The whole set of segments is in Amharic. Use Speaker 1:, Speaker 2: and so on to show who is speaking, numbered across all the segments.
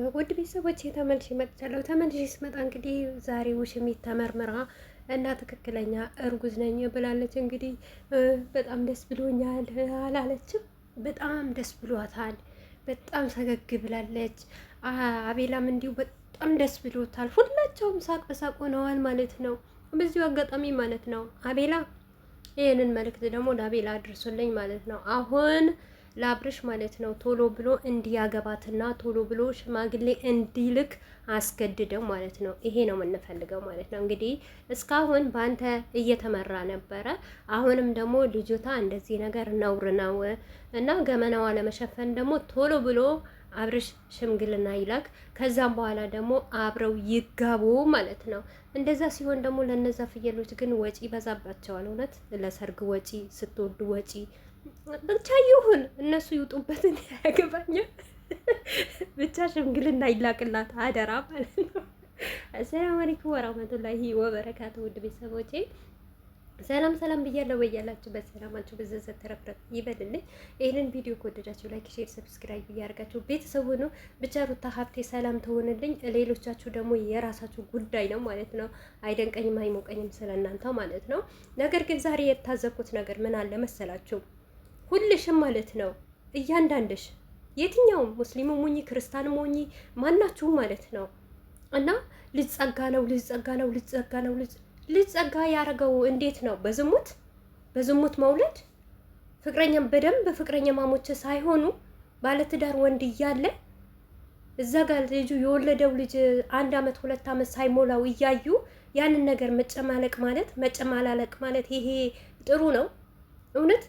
Speaker 1: ውድ ቤተሰቦቼ ተመልሼ መጥቻለሁ። ተመልሼ ስመጣ እንግዲህ ዛሬ ውሽሚት ተመርምራ እና ትክክለኛ እርጉዝ ነኝ ብላለች። እንግዲህ በጣም ደስ ብሎኛል አላለችም? በጣም ደስ ብሏታል። በጣም ፈገግ ብላለች። አቤላም እንዲሁ በጣም ደስ ብሎታል። ሁላቸውም ሳቅ በሳቅ ሆነዋል ማለት ነው። በዚሁ አጋጣሚ ማለት ነው አቤላ ይህንን መልእክት ደግሞ ለአቤላ አድርሶልኝ ማለት ነው አሁን ለአብርሽ ማለት ነው ቶሎ ብሎ እንዲያገባትና ቶሎ ብሎ ሽማግሌ እንዲልክ አስገድደው ማለት ነው። ይሄ ነው የምንፈልገው ማለት ነው። እንግዲህ እስካሁን በአንተ እየተመራ ነበረ። አሁንም ደግሞ ልጅቷ እንደዚህ ነገር ነውር ነው እና ገመናዋ ለመሸፈን ደግሞ ቶሎ ብሎ አብርሽ ሽምግልና ይላክ። ከዛም በኋላ ደግሞ አብረው ይጋቡ ማለት ነው። እንደዛ ሲሆን ደግሞ ለነዛ ፍየሎች ግን ወጪ ይበዛባቸዋል። እውነት ለሰርግ ወጪ፣ ስትወዱ ወጪ ብቻ ይሁን እነሱ ይውጡበትን ያገባኛል። ብቻ ሽምግልና ይላክላት አደራ ማለት ነው። አሰላሙ አለይኩም ወራህመቱላሂ ወበረካቱ። ውድ ቤተሰቦቼ ሰላም ሰላም ብያለሁ። በያላችሁበት ሰላማችሁ በዘዘት ተረፍረፍ ይበልልኝ። ይህንን ቪዲዮ ከወደዳችሁ ላይክ፣ ሼር፣ ሰብስክራይብ እያደረጋችሁ ቤተሰቡ ነው። ብቻ ሩታ ሀብቴ ሰላም ትሆንልኝ። ሌሎቻችሁ ደግሞ የራሳችሁ ጉዳይ ነው ማለት ነው። አይደንቀኝም አይሞቀኝም ስለእናንተ ማለት ነው። ነገር ግን ዛሬ የታዘብኩት ነገር ምን አለ መሰላችሁ? ሁልሽም ማለት ነው እያንዳንድሽ የትኛውም ሙስሊሙ ሙኝ ክርስቲያንም ሙኝ ማናችሁም ማለት ነው እና ልጅ ጸጋ ነው ልጅ ጸጋ ነው ልጅ ጸጋ ነው ልጅ ጸጋ ያደረገው እንዴት ነው? በዝሙት መውለድ ፍቅረኛም በደንብ ፍቅረኛ ማሞች ሳይሆኑ ባለትዳር ወንድ እያለ እዛ ጋር ልጁ የወለደው ልጅ 1 አመት 2 አመት ሳይሞላው እያዩ ያንን ነገር መጨማላለቅ ማለት ይሄ ጥሩ ነው? እውነት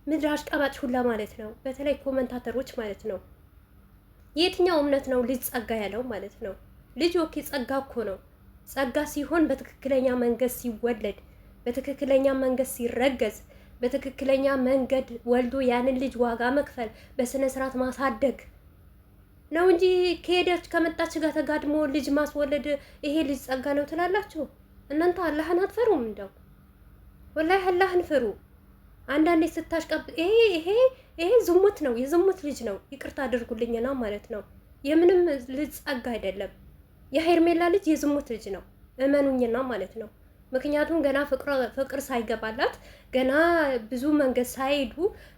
Speaker 1: ምድር አሽቃባጭ ሁላ ማለት ነው። በተለይ ኮመንታተሮች ማለት ነው። የትኛው እምነት ነው ልጅ ጸጋ ያለው ማለት ነው? ልጅ ኦኬ ጸጋ እኮ ነው። ጸጋ ሲሆን በትክክለኛ መንገድ ሲወለድ፣ በትክክለኛ መንገድ ሲረገዝ፣ በትክክለኛ መንገድ ወልዶ ያንን ልጅ ዋጋ መክፈል፣ በስነ ስርዓት ማሳደግ ነው እንጂ ከሄደች ከመጣች ጋር ተጋድሞ ልጅ ማስወለድ ይሄ ልጅ ጸጋ ነው ትላላችሁ እናንተ? አላህን አትፈሩም? እንደው ወላሂ አላህን ፍሩ። አንዳንዴ ስታሽቀብ ይሄ ዝሙት ነው፣ የዝሙት ልጅ ነው። ይቅርታ አድርጉልኝና ማለት ነው። የምንም ልጅ ጸጋ አይደለም። የሄርሜላ ልጅ የዝሙት ልጅ ነው፣ እመኑኝና ማለት ነው። ምክንያቱም ገና ፍቅር ሳይገባላት ገና ብዙ መንገድ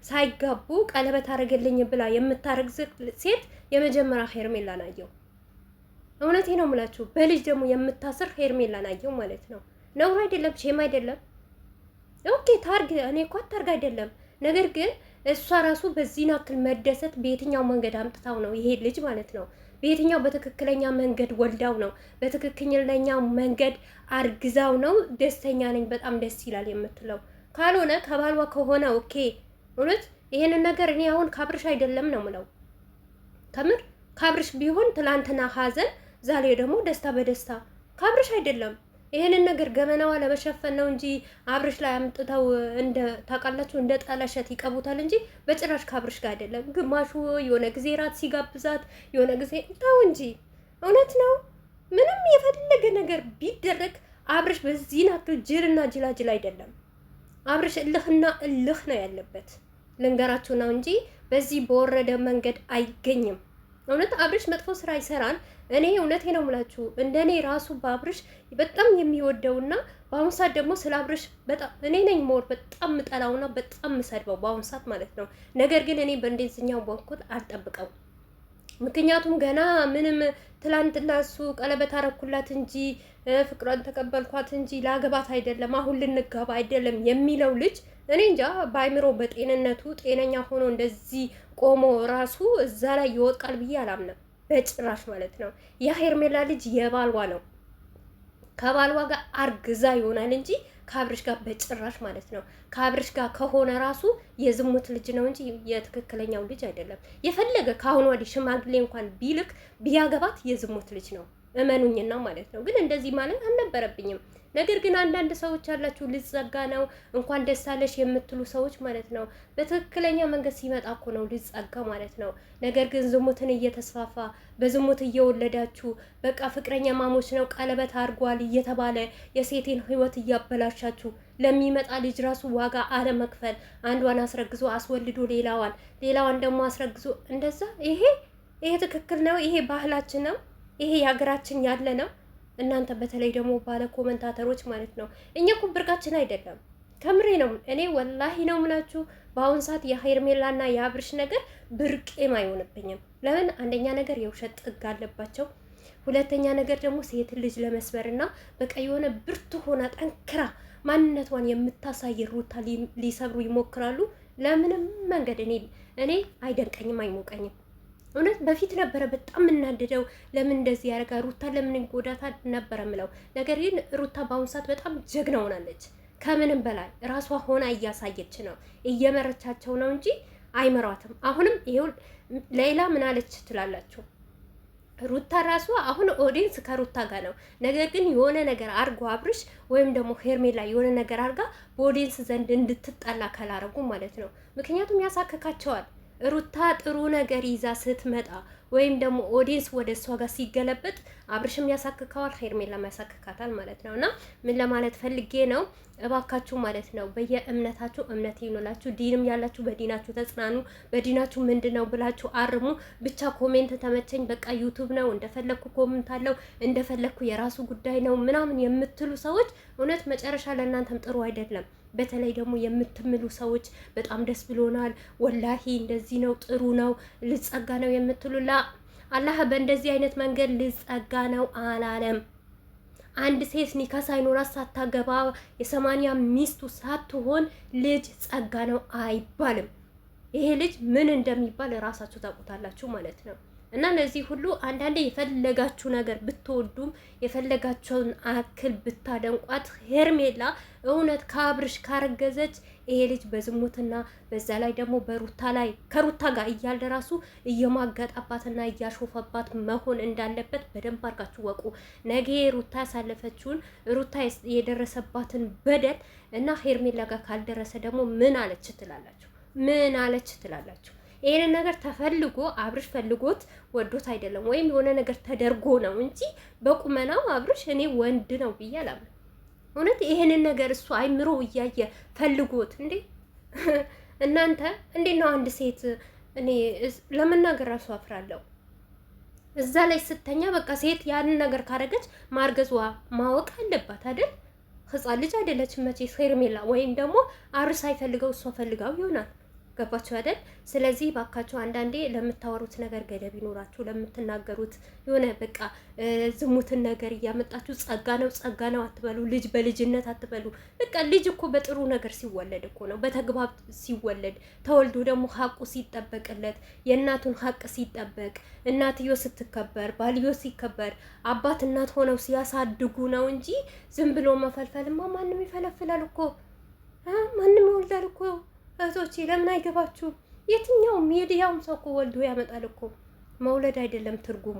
Speaker 1: ሳይጋቡ ቀለበት አደረገልኝ ብላ የምታረግዝ ሴት የመጀመሪያ ሄርሜላ ናየው። እውነቴ ነው የምላችሁ። በልጅ ደግሞ የምታስር ሄርሜላ ናየው ማለት ነው። ነውር አይደለም፣ ሼም አይደለም። ኦኬ ታርግ፣ እኔ እኮ አታርግ አይደለም። ነገር ግን እሷ ራሱ በዚህ ናክል መደሰት በየትኛው መንገድ አምጥታው ነው ይሄ ልጅ ማለት ነው? በየትኛው በትክክለኛ መንገድ ወልዳው ነው? በትክክለኛ መንገድ አርግዛው ነው ደስተኛ ነኝ በጣም ደስ ይላል የምትለው? ካልሆነ ከባልዋ ከሆነ ኦኬ። እውነት ይሄንን ነገር እኔ አሁን ካብርሽ አይደለም ነው ምለው። ከምር ካብርሽ ቢሆን ትላንትና ሀዘን፣ ዛሬ ደግሞ ደስታ በደስታ ካብርሽ አይደለም። ይሄንን ነገር ገመናዋ ለመሸፈን ነው እንጂ አብርሽ ላይ አምጥተው እንደ ታውቃላችሁ እንደ ጠለሸት ይቀቡታል እንጂ በጭራሽ ካብርሽ ጋር አይደለም። ግማሹ የሆነ ጊዜ ራት ሲጋብዛት የሆነ ጊዜ ታው እንጂ እውነት ነው። ምንም የፈለገ ነገር ቢደረግ አብርሽ በዚህ ናክል ጅልና ጅላጅል አይደለም። አብርሽ እልህና እልህ ነው ያለበት። ልንገራችሁ ነው እንጂ በዚህ በወረደ መንገድ አይገኝም። እውነት አብርሽ መጥፎ ስራ ይሰራል። እኔ እውነቴ ነው የምላችሁ እንደኔ ራሱ በአብርሽ በጣም የሚወደውና በአሁኑ ሰዓት ደግሞ ስለ አብርሽ በጣም እኔ ነኝ ሞር በጣም ምጠላውና በጣም ምሰድበው በአሁኑ ሰዓት ማለት ነው። ነገር ግን እኔ በእንደዚህኛው በኩል አልጠብቀው። ምክንያቱም ገና ምንም ትላንትና እሱ ቀለበት አረኩላት እንጂ ፍቅሯን ተቀበልኳት እንጂ ላገባት አይደለም አሁን ልንጋባ አይደለም የሚለው ልጅ እኔ እንጃ በአይምሮ በጤንነቱ ጤነኛ ሆኖ እንደዚህ ቆሞ ራሱ እዛ ላይ ይወጣል ብዬ አላምንም በጭራሽ ማለት ነው። የሄርሜላ ልጅ የባልዋ ነው። ከባልዋ ጋር አርግዛ ይሆናል እንጂ ከአብርሽ ጋር በጭራሽ ማለት ነው። ከአብርሽ ጋር ከሆነ ራሱ የዝሙት ልጅ ነው እንጂ የትክክለኛው ልጅ አይደለም። የፈለገ ከአሁን ወዲህ ሽማግሌ እንኳን ቢልክ ቢያገባት የዝሙት ልጅ ነው፣ እመኑኝና ማለት ነው። ግን እንደዚህ ማለት አልነበረብኝም። ነገር ግን አንዳንድ ሰዎች አላችሁ ልጅ ጸጋ ነው እንኳን ደስ አለሽ የምትሉ ሰዎች ማለት ነው። በትክክለኛ መንገድ ሲመጣ እኮ ነው ልጅ ጸጋ ማለት ነው። ነገር ግን ዝሙትን እየተስፋፋ በዝሙት እየወለዳችሁ በቃ ፍቅረኛ ማሞች ነው ቀለበት አድርጓል እየተባለ የሴቴን ሕይወት እያበላሻችሁ ለሚመጣ ልጅ ራሱ ዋጋ አለመክፈል፣ አንዷን አስረግዞ አስወልዶ ሌላዋን ደግሞ አስረግዞ እንደዛ ይሄ ይሄ ትክክል ነው? ይሄ ባህላችን ነው? ይሄ የሀገራችን ያለ ነው? እናንተ በተለይ ደግሞ ባለ ኮመንታተሮች ማለት ነው። እኛ እኮ ብርቃችን አይደለም። ከምሬ ነው። እኔ ወላሂ ነው የምላችሁ በአሁን ሰዓት የሄርሜላና የአብርሽ ነገር ብርቄም አይሆንብኝም። ለምን? አንደኛ ነገር የውሸት ጥግ አለባቸው። ሁለተኛ ነገር ደግሞ ሴት ልጅ ለመስበርና በቃ የሆነ ብርቱ ሆና ጠንክራ ማንነቷን የምታሳይ ሩታ ሊሰብሩ ይሞክራሉ። ለምንም መንገድ እኔ አይደንቀኝም፣ አይሞቀኝም። እውነት በፊት ነበረ በጣም የምናደደው። ለምን እንደዚህ ያደርጋል ሩታ ለምን ይጎዳታል ነበረ ምለው። ነገር ግን ሩታ በአሁኑ ሰዓት በጣም ጀግና ሆናለች። ከምንም በላይ ራሷ ሆና እያሳየች ነው። እየመረቻቸው ነው እንጂ አይመሯትም። አሁንም ይሄው ሌላ ምን አለች ትላላችሁ? ሩታ ራሷ አሁን ኦዲንስ ከሩታ ጋር ነው። ነገር ግን የሆነ ነገር አርጎ አብርሽ ወይም ደግሞ ሄርሜላ የሆነ ነገር አርጋ በኦዲንስ ዘንድ እንድትጣላ ካላረጉ ማለት ነው። ምክንያቱም ያሳክካቸዋል። ሩታ ጥሩ ነገር ይዛ ስትመጣ ወይም ደግሞ ኦዲንስ ወደ እሷ ጋር ሲገለበጥ አብርሽም ያሳክከዋል፣ ሄርሜላም ያሳክካታል ማለት ነው። እና ምን ለማለት ፈልጌ ነው፣ እባካችሁ ማለት ነው በየእምነታችሁ እምነት ይኖላችሁ፣ ዲንም ያላችሁ በዲናችሁ ተጽናኑ። በዲናችሁ ምንድን ነው ብላችሁ አርሙ። ብቻ ኮሜንት ተመቸኝ፣ በቃ ዩቱብ ነው እንደፈለግኩ ኮሜንት አለው እንደፈለግኩ የራሱ ጉዳይ ነው ምናምን የምትሉ ሰዎች እውነት መጨረሻ ለእናንተም ጥሩ አይደለም። በተለይ ደግሞ የምትምሉ ሰዎች በጣም ደስ ብሎናል፣ ወላሂ እንደዚህ ነው ጥሩ ነው ልጸጋ ነው የምትሉ አላህ በእንደዚህ አይነት መንገድ ልጸጋ ነው አላለም። አንድ ሴት ኒካ ሳይኖራት ሳታገባ የ80 ሚስቱ ሳትሆን ልጅ ጸጋ ነው አይባልም። ይሄ ልጅ ምን እንደሚባል እራሳችሁ ታውቁታላችሁ ማለት ነው። እና ለዚህ ሁሉ አንዳንዴ የፈለጋችሁ ነገር ብትወዱም የፈለጋቸውን አክል ብታደንቋት ሄርሜላ እውነት ከአብርሽ ካረገዘች ይሄ ልጅ በዝሙትና በዛ ላይ ደግሞ በሩታ ላይ ከሩታ ጋር እያለ ራሱ እየማገጣባትና እያሾፈባት መሆን እንዳለበት በደንብ አድርጋችሁ ወቁ። ነገ ሩታ ያሳለፈችውን ሩታ የደረሰባትን በደል እና ሄርሜላ ጋር ካልደረሰ ደግሞ ምን አለች ትላላችሁ? ምን አለች ትላላችሁ? ይሄንን ነገር ተፈልጎ አብርሽ ፈልጎት ወዶት አይደለም፣ ወይም የሆነ ነገር ተደርጎ ነው እንጂ በቁመናው አብርሽ እኔ ወንድ ነው ብዬ አላምንም። እውነት ይሄንን ነገር እሱ አይምሮ እያየ ፈልጎት እንዴ? እናንተ እንዴት ነው አንድ ሴት እኔ ለመናገር ራሱ አፍራለሁ። እዛ ላይ ስተኛ በቃ ሴት ያንን ነገር ካረገች ማርገዟ ማወቅ አለባት አይደል? ህፃን ልጅ አይደለችም መቼ ሄርሜላ። ወይም ደግሞ አብርሽ ሳይፈልገው እሷ ፈልጋው ይሆናል። ገባችሁ አይደል? ስለዚህ ባካችሁ አንዳንዴ ለምታወሩት ነገር ገደብ ይኖራችሁ። ለምትናገሩት የሆነ በቃ ዝሙትን ነገር እያመጣችሁ ጸጋ ነው አትበሉ። ልጅ በልጅነት አትበሉ። በቃ ልጅ እኮ በጥሩ ነገር ሲወለድ እኮ ነው፣ በተግባብ ሲወለድ ተወልዶ ደግሞ ሀቁ ሲጠበቅለት፣ የእናቱን ሀቅ ሲጠበቅ፣ እናትዮ ስትከበር፣ ባልዮ ሲከበር፣ አባት እናት ሆነው ሲያሳድጉ ነው እንጂ ዝም ብሎ መፈልፈልማ ማንም ይፈለፍላል እኮ ማንም ይወልዳል እኮ። እህቶቼ ለምን አይገባችሁ? የትኛውም ሚዲያውም ሰው እኮ ወልዶ ያመጣል እኮ። መውለድ አይደለም ትርጉሙ።